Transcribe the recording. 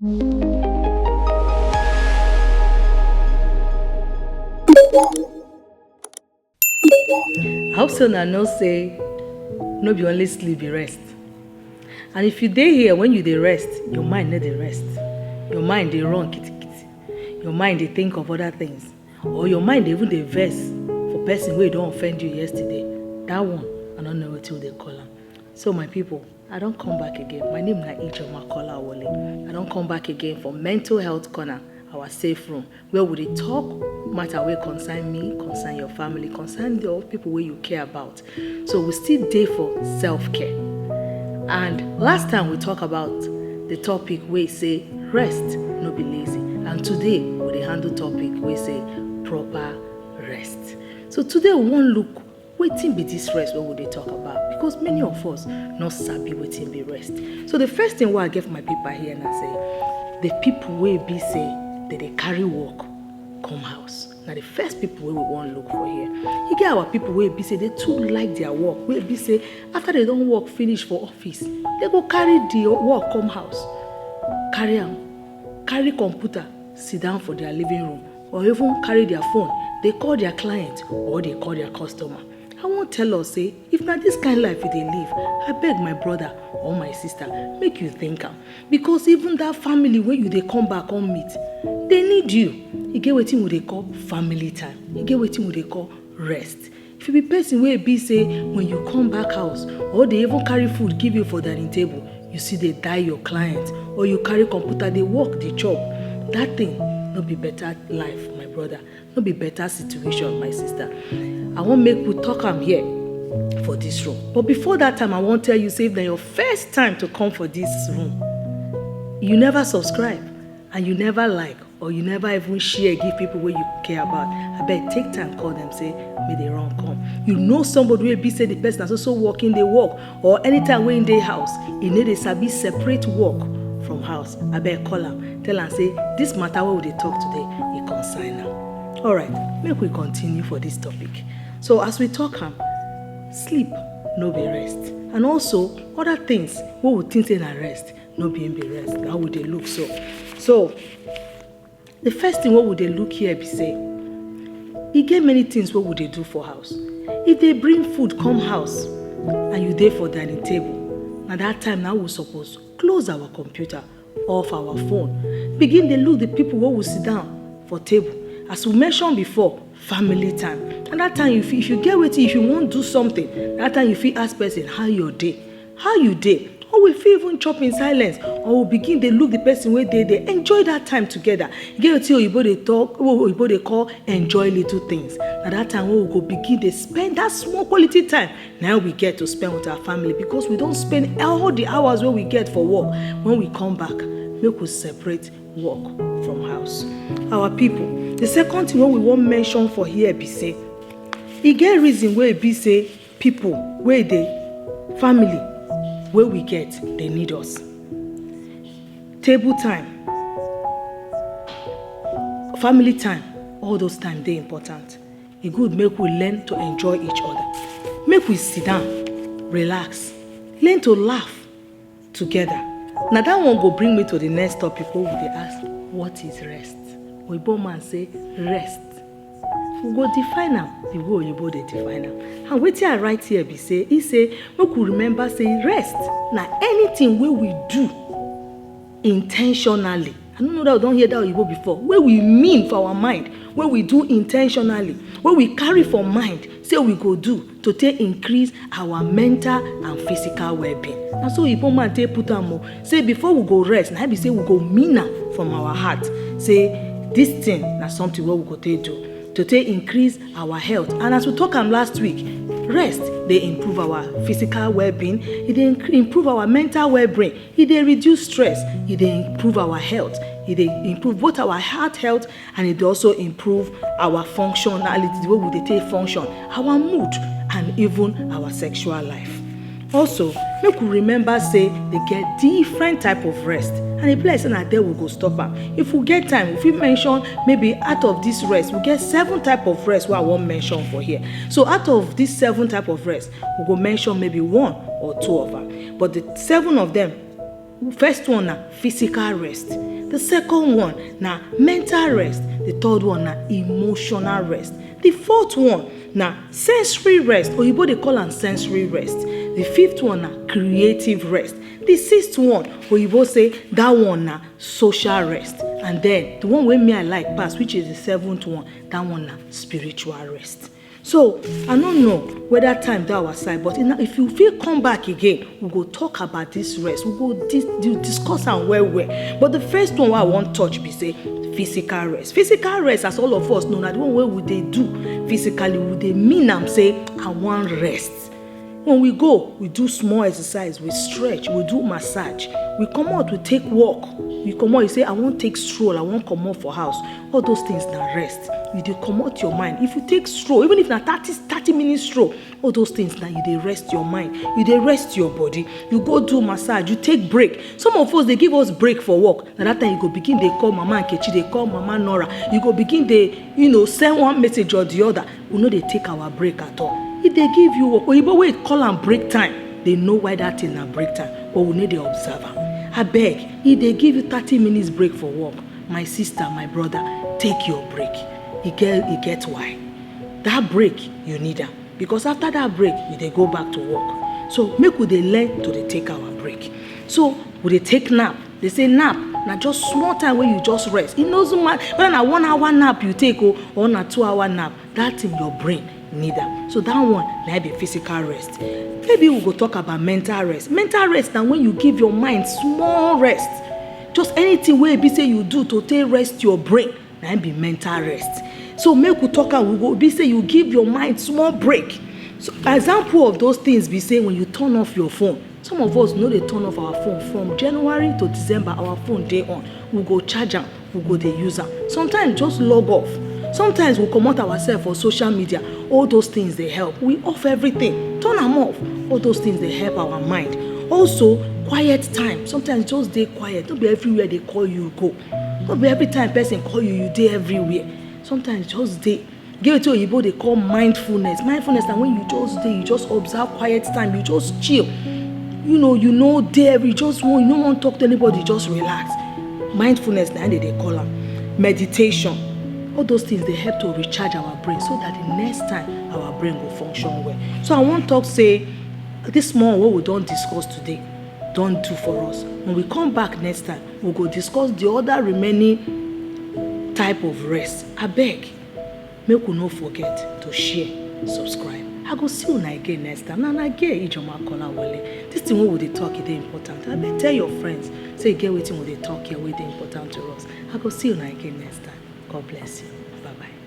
I hope so now no say no be only sleep be rest. And if you dey here when you dey rest, your mind no dey rest. Your mind dey run kitikiti. Your mind dey think of other things. Or your mind dey even dey vex for person wey don offend you yesterday. That one, I don't know wetin they call am. So my people, I don't come back again. My name is Ijeoma Kolawole. I don't come back again for Mental Health Corner, our safe room, where we dey talk matter wey concern me, concern your family, concern the people wey you care about. So we still dey for self-care. And last time we talk about the topic wey say rest, no be lazy. And today we dey handle topic wey say proper rest. So today we wan look wetin be this rest wey we dey talk about, because many of us no sabi wetin be rest. So the first thing wey I get for my paper here na say the people wey be say they carry work come house. Now the first people wey we wan look for here, you get our people wey be say they too like their work, wey be say after they don work finish for office, they go carry the work come house, carry computer, sit down for their living room, or even carry their phone. They call their client or they call their customer. I won't tell us, say, if not this kind of life they live, I beg my brother or my sister, make you think am. Because even that family where you they come back on meet, they need you. You get wetin they call family time. You get wetin they call rest. If you be person where be say when you come back house, or they even carry food give you for dining table, you see they die your client, or you carry computer, they work, they chop. That thing no be better life, my brother. No be better situation, my sister. I won't make we talk am here for this room. But before that time, I won't tell you, say if na your first time to come for this room, you never subscribe, and you never like, or you never even share, give people where you care about. I bet take time, call them, say, may they run come. You know somebody will be say the person is also working, they work, or anytime we're in their house, you need a sabi separate work from house. I bet call them, tell them, say, this matter what they talk today, you consign now. All right, make we continue for this topic. So as we talk, sleep, no be rest. And also, other things, what we think in a rest, no be rest. How would they look so? So, the first thing what would they look here be say, you get many things what would they do for house. If they bring food come house, and you there for dining table, at that time now we suppose close our computer, off our phone, begin to look the people what will sit down for table. As we mentioned before, family time. And that time, if you get waiting, if you want to do something, that time you feel ask person, how your day? How you day? Or we feel even chop in silence. Or we begin to look the person where they enjoy that time together. You get to Oyibo they talk, Oyibo they call enjoy little things. At that time, we will go begin to spend that small quality time. Now we get to spend with our family, because we don't spend all the hours where we get for work. When we come back, make us separate work from house. Our people. The second thing what we won't mention for here be say, e get reason where be say people where they family where we get they need us. Table time, family time, all those time they important. It good make we learn to enjoy each other. Make we sit down, relax, learn to laugh together. Now that one go bring me to the next topic where they ask, what is rest? Oyibo man say rest. We go define am the way Oyibo dey define am. And wetin I write here be say, he say make we remember say rest na anything wey we do intentionally. I don't know that we don't hear that Oyibo before. Where we mean for our mind, where we do intentionally, where we carry for mind, say we go do to take increase our mental and physical well-being. And so Oyibo man take put am o. Say before we go rest, na be say we go mean am from our heart. Say this thing na something what we go take do to take increase our health. And as we talk last week, rest they improve our physical well-being, it dey improve our mental well-being, it dey reduce stress, it dey improve our health, it dey improve both our heart health, and it dey also improve our functionality, the way we dey take function, our mood, and even our sexual life. Also, make we remember say they get different type of rest, and the place na there we go stop am. If we get time, if we mention maybe out of this rest, we get 7 type of rest wey I wan mention for here. So out of these 7 type of rest, we go mention maybe 1 or 2 of them. But the 7 of them, First one na physical rest. The second one na mental rest. The third one na emotional rest. The fourth one na sensory rest. Oyibo dey call am sensory rest. The fifth one na creative rest. The sixth one, Oyibo say that one na social rest. And then the one wey me I like pass, which is the seventh one, that one na spiritual rest. So I don't know whether time that our side, but if you feel come back again, we go talk about this rest. We go discuss am well. But the first one I want touch be say physical rest. Physical rest, as all of us know, na the one wey we dey do physically, we dey mean am say I want rest. When we go, we do small exercise, we stretch, we do massage, we come out, we take walk, we come out, you say I wan take stroll, I wan come out for house. All those things na rest. You dey come out your mind. If you take stroll, even if na 30 minutes stroll, all those things na you dey rest your mind, you dey rest your body. You go do massage, you take break. Some of us, they give us break for work. Na that time you go begin dey call Mama Nkechi, dey call Mama Nora. You go begin dey, send one message or the other. We no dey take our break at all. If they give you work, Oyibo wey call am break time, they know why that thing na break time, but we need to observe am. Abeg, if they give you 30 minutes break for work, my sister, my brother, take your break. You get why. That break, you need am. Because after that break, you dey go back to work. So make we dey learn to dey take our break. So we dey take nap. They say nap na just small time when you just rest. It doesn't matter whether na 1 hour nap you take or na 2 hour nap. That in your brain need am. So that one na be physical rest. Maybe we go talk about mental rest. Mental rest na when you give your mind small rest. Just anything wey be say you do to take rest your brain, na be mental rest. So make we talk am, we go be say you give your mind small break. So example of those things be say when you turn off your phone. Some of us know they turn off our phone from January to December. Our phone dey on. We go charge am, we go dey use am. Sometimes just log off. Sometimes we come out ourselves for social media. All those things they help. We off everything. Turn them off. All those things they help our mind. Also, quiet time. Sometimes just stay quiet. Don't be everywhere they call you go. Don't be every time person call you, you dey everywhere. Sometimes just dey. Give it to Oyibo, they call mindfulness. Mindfulness na when you just dey, you just observe quiet time, you just chill. There, you don't want to talk to anybody, just relax. Mindfulness na they call am. Meditation. All those things, they help to recharge our brain so that the next time our brain will function well. So I want to talk, say, this small what we don't discuss today, don't do for us. When we come back next time, we'll go discuss the other remaining type of rest. I beg, make we not forget to share, subscribe. I go see you again next time. Now again, Ijeoma Kolawole. This thing what they talk is important. I beg, tell your friends, say get what they talk here, what important to us. I go see you again next time. God bless you. Bye-bye.